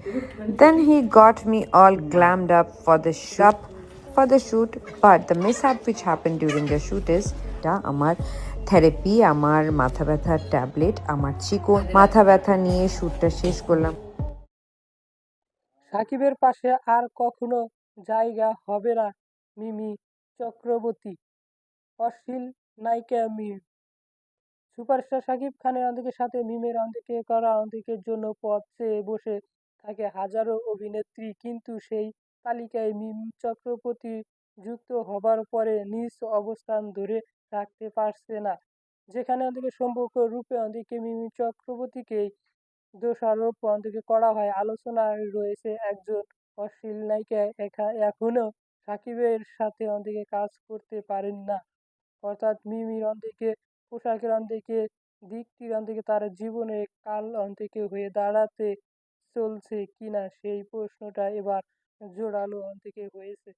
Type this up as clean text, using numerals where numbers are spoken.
Then he got me all glammed up for the shoot. But the mishap which happened during the shoot is আমার therapy, আমার মাথা ব্যথার tablet, আমার চিকন মাথা ব্যথা নিয়ে শ্যুটটা শেষ করলাম। সাকিবের পাশে আর কখনো জায়গা হবে না মিমি চক্রবর্তী। অশ্লীল নায়িকা মিম। সুপারস্টার শাকিব খানের অন্তিকের সাথে মিমের অন্তিকে করা অন্তিকের জন্য পথ চেয়ে বসে থাকে হাজারো অভিনেত্রী, কিন্তু সেই তালিকায় মিম চক্রবর্তী যুক্ত হবার পরে নিজ অবস্থান ধরে রাখতে পারছে না। যেখানে অন্তিকে সম্পর্ক রূপে অন্তিকে মিম চক্রবর্তীকেই দোষারোপ অন্তিকে করা হয়, আলোচনায় রয়েছে একজন অশ্লীল নায়িকা এখনো সাকিবের সাথে অন্তিকে কাজ করতে পারেন না। অর্থাৎ মিমির অন্তিকে পোশাকের অন্তিকে দিকটির অন্তিকে তার জীবনে কাল অন্তিকে হয়ে দাঁড়াতে চলছে কিনা সেই প্রশ্নটা এবার জোরালো অন্তিকে হয়েছে।